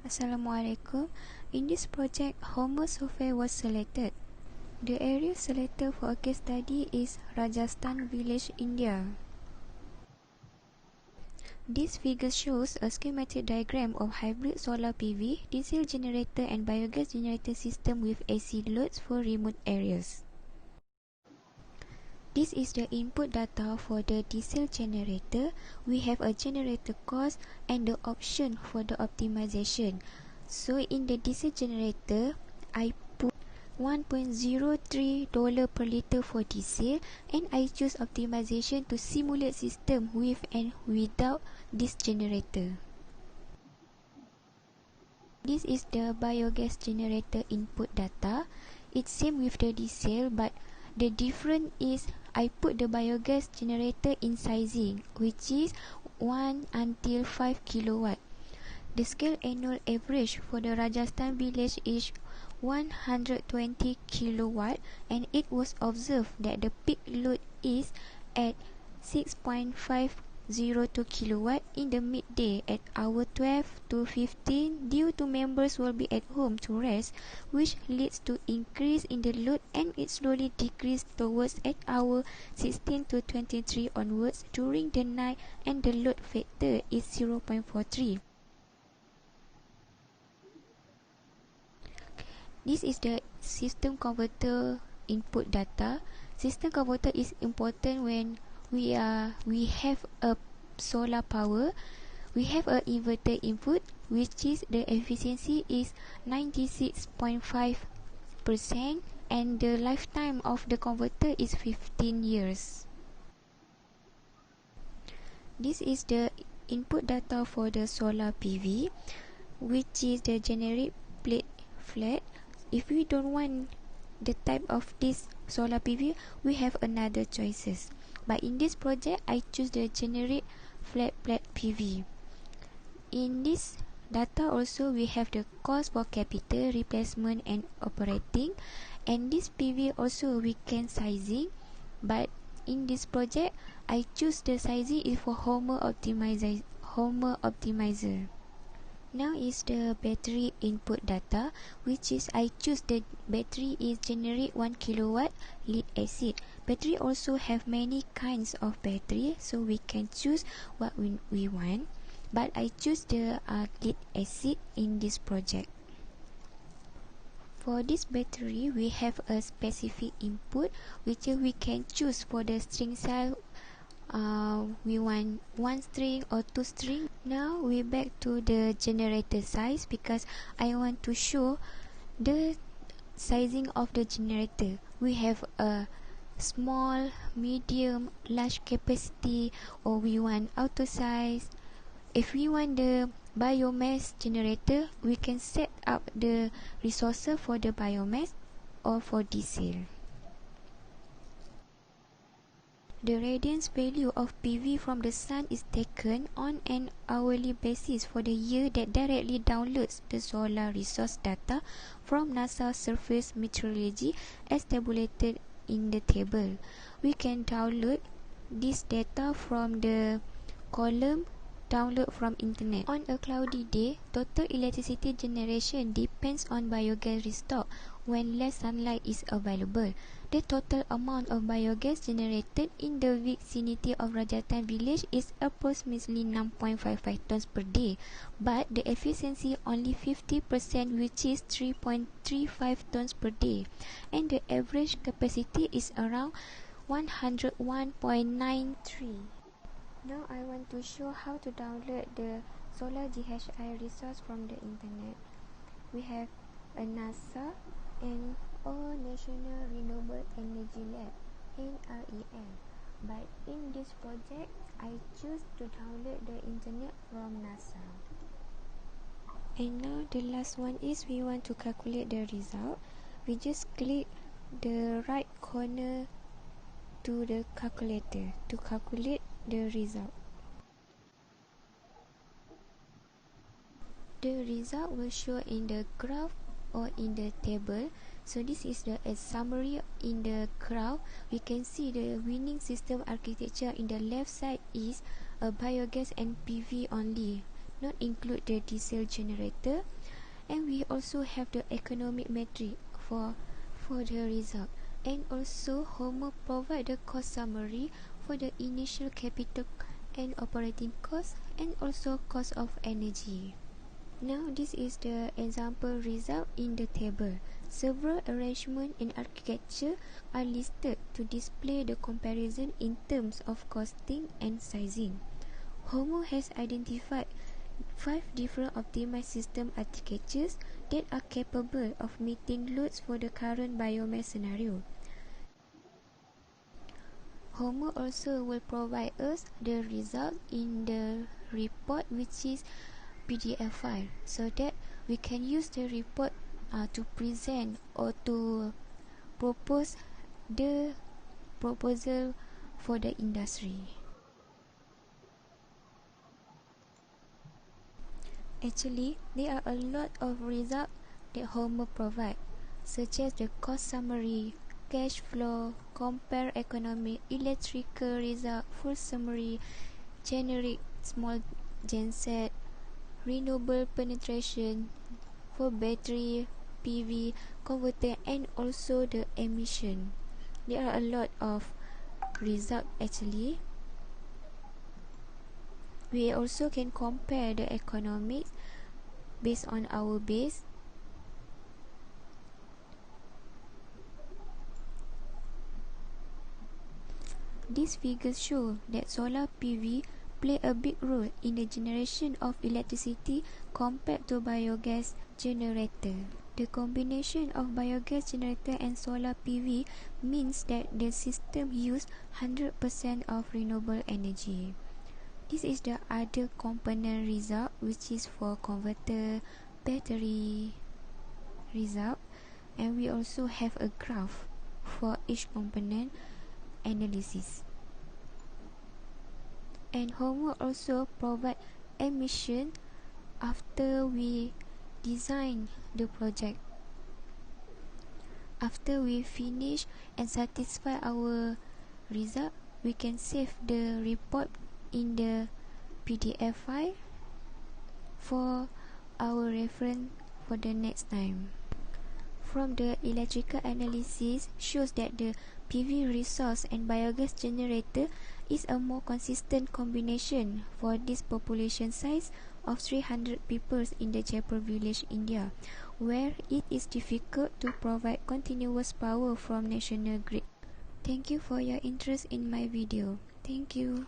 Assalamualaikum. In this project, Homer software was selected. The area selected for a case study is Rajasthan village, India. This figure shows a schematic diagram of hybrid solar PV, diesel generator and biogas generator system with AC loads for remote areas. This is the input data for the diesel generator. We have a generator cost and the option for the optimization. So in the diesel generator, I put $1.03 per liter for diesel, and I choose optimization to simulate system with and without this generator. This is the biogas generator input data. It's same with the diesel, but the difference is I put the biogas generator in sizing, which is 1 until 5 kilowatt. The scale annual average for the Rajasthan village is 120 kilowatt, and it was observed that the peak load is at 6.502 kilowatt in the midday at hour 12 to 15 due to members will be at home to rest, which leads to increase in the load, and it slowly decreased towards at hour 16 to 23 onwards during the night, and the load factor is 0.43. This is the system converter input data. System converter is important when we have a solar power. We have a inverter input, which is the efficiency is 96.5%, and the lifetime of the converter is 15 years. This is the input data for the solar PV, which is the generic plate flat. If we don't want the type of this solar PV, we have another choices. But in this project, I choose the generic flat plate PV. In this data also, we have the cost for capital, replacement and operating. And this PV also we can sizing. But in this project, I choose the sizing is for Homer optimizer. Now is the battery input data, which is I choose the battery is generic 1 kilowatt lead acid. Battery also have many kinds of battery, so we can choose what we want. But I choose the lead acid in this project. For this battery, we have a specific input, which we can choose for the string size. We want 1 string or 2 string. Now we back to the generator size because I want to show the sizing of the generator. We have a small, medium, large capacity, or we want auto size. If we want the biomass generator, we can set up the resources for the biomass or for diesel. The radiance value of PV from the sun is taken on an hourly basis for the year that directly downloads the solar resource data from NASA Surface Meteorology as tabulated in the table. We can download this data from the column download from internet. On a cloudy day, total electricity generation depends on biogas restock when less sunlight is available. The total amount of biogas generated in the vicinity of Rajasthan village is approximately 9.55 tons per day, but the efficiency only 50%, which is 3.35 tons per day, and the average capacity is around 101.93. Now I want to show how to download the solar GHI resource from the internet. We have a NASA and all National Renewable Energy Lab, NREL. But in this project, I choose to download the internet from NASA. And now the last one is we want to calculate the result. We just click the right corner to the calculator to calculate the result. The result will show in the graph or in the table. So this is the summary in the graph. We can see the winning system architecture in the left side is a biogas and PV only. not include the diesel generator. And we also have the economic metric for the result. And also Homer provide the cost summary for the initial capital and operating cost, and also cost of energy. Now this is the example result in the table. Several arrangement and architecture are listed to display the comparison in terms of costing and sizing. Homer has identified 5 different optimized system architectures that are capable of meeting loads for the current biomass scenario. Homer also will provide us the result in the report, which is PDF file, so that we can use the report to present or to propose the proposal for the industry. Actually, there are a lot of results that Homer provide, such as the cost summary, cash flow, compare economic, electrical result, full summary, generic small genset, renewable penetration for battery, PV, converter, and also the emission. There are a lot of results actually. We also can compare the economics based on our base. These figures show that solar PV play a big role in the generation of electricity compared to biogas generator. The combination of biogas generator and solar PV means that the system uses 100% of renewable energy. This is the other component result, which is for converter, battery result, and we also have a graph for each component analysis. And Homer also provide emission after we design the project. After we finish and satisfy our result, we can save the report in the PDF file for our reference for the next time. From the electrical analysis shows that the PV resource and biogas generator is a more consistent combination for this population size of 300 people in the Jaipur village, India, where it is difficult to provide continuous power from national grid. Thank you for your interest in my video. Thank you.